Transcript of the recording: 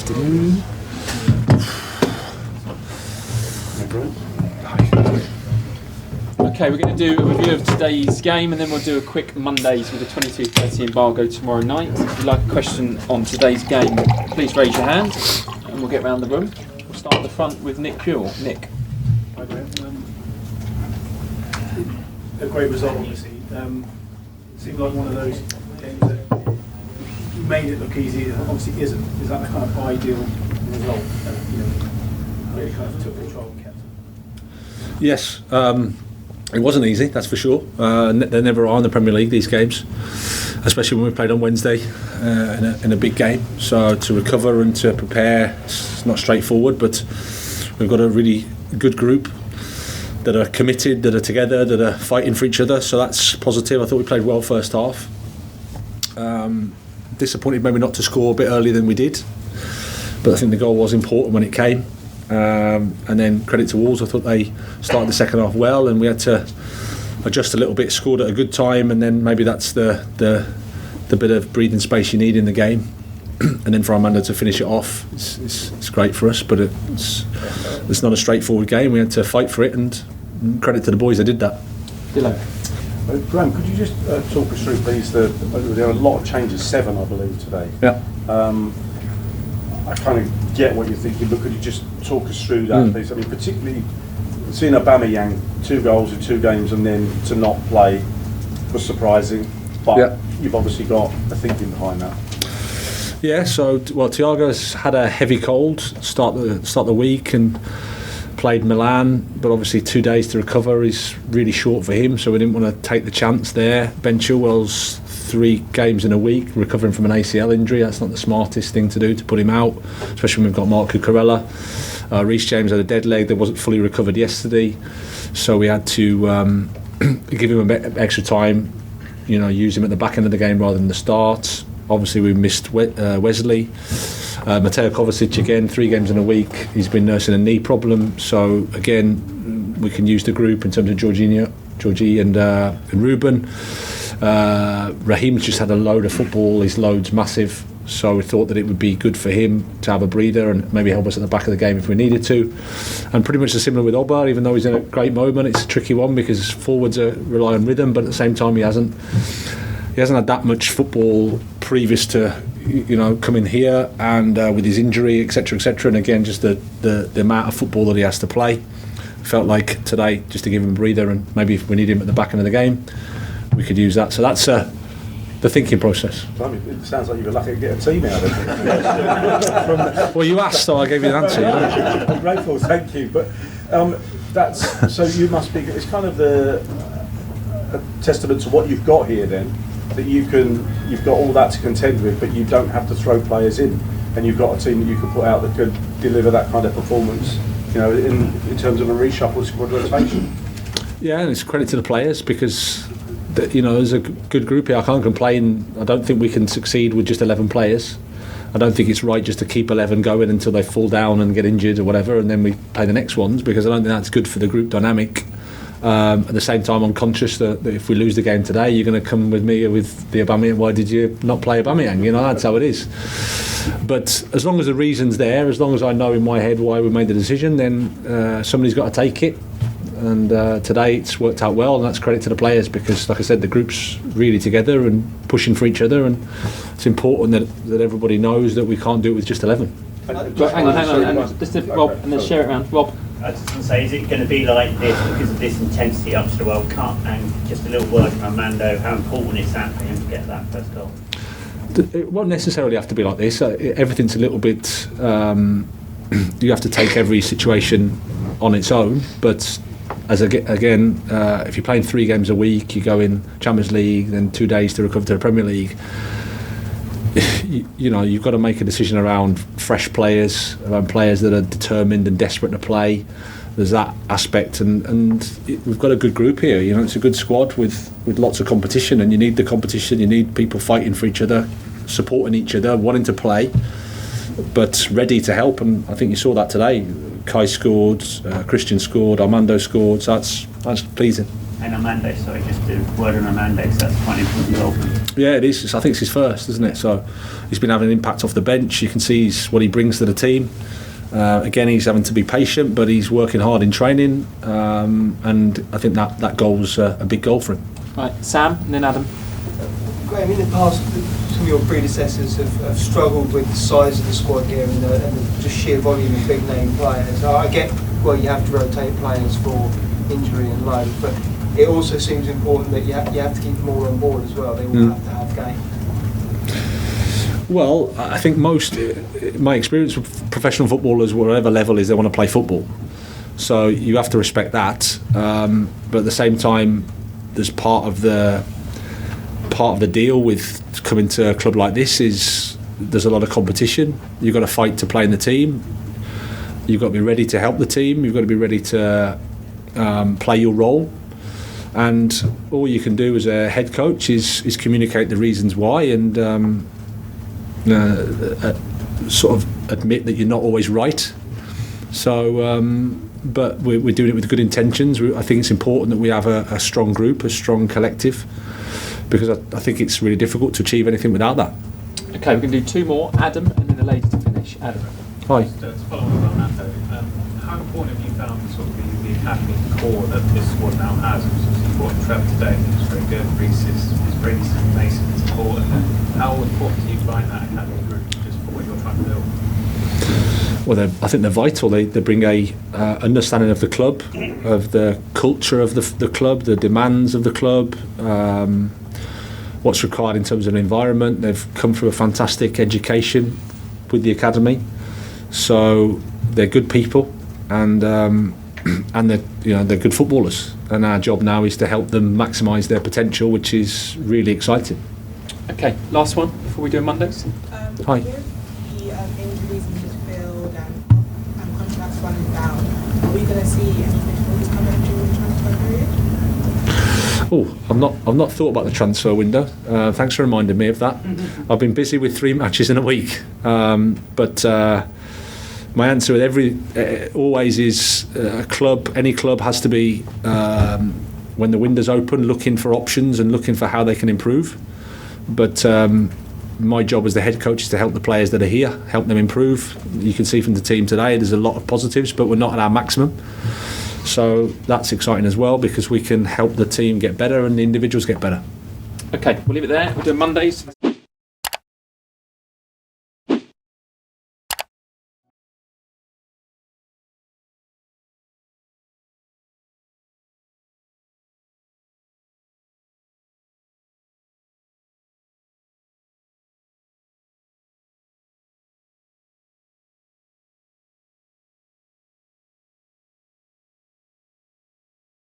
afternoon. Okay, we're going to do a review of today's game and then we'll do a quick Mondays with the 22:30 embargo tomorrow night. If you'd like a question on today's game, please raise your hand and we'll get round the room. We'll start at the front with Nick Pure. Nick. Hi there. A great result, obviously. It seemed like one of those games that made it look easy. It obviously isn't. Is that the kind of ideal result that really kind of took control and kept it? Yes. It wasn't easy, that's for sure. They never are in the Premier League, these games, especially when we played on Wednesday in a big game. So to recover and to prepare, it's not straightforward, but we've got a really good group that are committed, that are together, that are fighting for each other. So that's positive. I thought we played well first half. Disappointed maybe not to score a bit earlier than we did, but I think the goal was important when it came. And then credit to Wolves, I thought they started the second half well and we had to adjust a little bit, scored at a good time, and then maybe that's the bit of breathing space you need in the game. And then for Armando to finish it off, it's great for us, but it's not a straightforward game. We had to fight for it, and credit to the boys that did that. Graham, could you just talk us through, please, there are a lot of changes, 7 I believe today. Yeah. I kind of get what you're thinking, but could you just talk us through that, please? I mean, particularly seeing Aubameyang 2 goals in 2 games and then to not play was surprising, but you've obviously got a thinking behind that. Yeah, so Thiago's had a heavy cold start the week and played Milan, but obviously 2 days to recover is really short for him, so we didn't want to take the chance there. Ben Chilwell's 3 games in a week recovering from an ACL injury. That's not the smartest thing to do, to put him out, especially when we've got Marc Cucurella. Reece James had a dead leg that wasn't fully recovered yesterday, so we had to give him a bit extra time, use him at the back end of the game rather than the start. Obviously we missed Wesley. Mateo Kovacic again, 3 games in a week. He's been nursing a knee problem, so again we can use the group in terms of Georgie and Ruben. Raheem's just had a load of football. His load's massive, so we thought that it would be good for him to have a breather and maybe help us at the back of the game if we needed to. And pretty much the similar with Oba, even though he's in a great moment. It's a tricky one because forwards rely on rhythm, but at the same time he hasn't had that much football previous to coming here, and with his injury, etc., and again just the amount of football that he has to play. Felt like today just to give him a breather, and maybe if we need him at the back end of the game we could use that. So that's the thinking process. It sounds like you were lucky to get a team out of it. Well, you asked, so I gave you the answer. I'm grateful, thank you. But that's so you must be. It's kind of a testament to what you've got here, then, that you've got all that to contend with, but you don't have to throw players in, and you've got a team that you can put out that could deliver that kind of performance. In terms of a reshuffle squad rotation. Yeah, and it's credit to the players because there's a good group here. I can't complain. I don't think we can succeed with just 11 players. I don't think it's right just to keep 11 going until they fall down and get injured or whatever, and then we play the next ones, because I don't think that's good for the group dynamic. At the same time, I'm conscious that if we lose the game today, you're going to come with me with the Aubameyang. Why did you not play Aubameyang? That's how it is. But as long as the reason's there, as long as I know in my head why we made the decision, then somebody's got to take it. And today it's worked out well, and that's credit to the players, because, like I said, the group's really together and pushing for each other, and it's important that everybody knows that we can't do it with just 11. Hang on. Just Rob, and then share it around. Rob. I was just going to say, is it going to be like this because of this intensity up to the World Cup? And just a little word from Armando, how important is that for him to get that first goal? It won't necessarily have to be like this. Everything's a little bit. You have to take every situation on its own, but if you're playing 3 games a week, you go in Champions League, then 2 days to recover to the Premier League. You've got to make a decision around fresh players, around players that are determined and desperate to play. There's that aspect, and we've got a good group here. It's a good squad with lots of competition, and you need the competition. You need people fighting for each other, supporting each other, wanting to play, but ready to help. And I think you saw that today. Kai scored, Christian scored, Armando scored. So that's pleasing. And Armando, sorry, just a word on Armando, because that's quite an important role. Yeah, it is. I think it's his first, isn't it? So he's been having an impact off the bench. You can see what he brings to the team. Again, he's having to be patient, but he's working hard in training, and I think that goal's a big goal for him. Right, Sam, and then Adam. Graham, in the past, some of your predecessors have struggled with the size of the squad here and the just sheer volume of big name players. I get you have to rotate players for injury and load, but it also seems important that you have to keep them all on board as well. They all have to have game. Well, I think my experience with professional footballers, whatever level is, they want to play football. So you have to respect that. But at the same time, there's part of the deal with coming to a club like this is there's a lot of competition. You've got to fight to play in the team. You've got to be ready to help the team. You've got to be ready to play your role. And all you can do as a head coach is communicate the reasons why and sort of admit that you're not always right. So, but we're doing it with good intentions. I think it's important that we have a strong group, a strong collective, because I think it's really difficult to achieve anything without that. Okay, we're going to do two more. Adam, and then the lady to finish. Adam. Hi. To follow up on Armando, how important have you found sort of the academy core that this squad now has? Obviously, you brought in Trevor today, it's very good. Reece is brilliant, Mason is important. How important do you find that academy group just for what you're trying to build? Well, I think they're vital. They bring a understanding of the club, of the culture of the club, the demands of the club, what's required in terms of an environment. They've come through a fantastic education with the academy, so they're good people, and they're good footballers. And our job now is to help them maximise their potential, which is really exciting. Okay, last one before we do Mondays. Hi. With the injuries in midfield and contracts running down, are we going to see any midfielders coming during the transfer period? Oh, I've not thought about the transfer window. Thanks for reminding me of that. I've been busy with 3 matches in a week, but my answer with always is any club has to be when the window's open, looking for options and looking for how they can improve. But my job as the head coach is to help the players that are here, help them improve. You can see from the team today there's a lot of positives, but we're not at our maximum. So that's exciting as well, because we can help the team get better and the individuals get better. Okay, we'll leave it there. We'll do Mondays.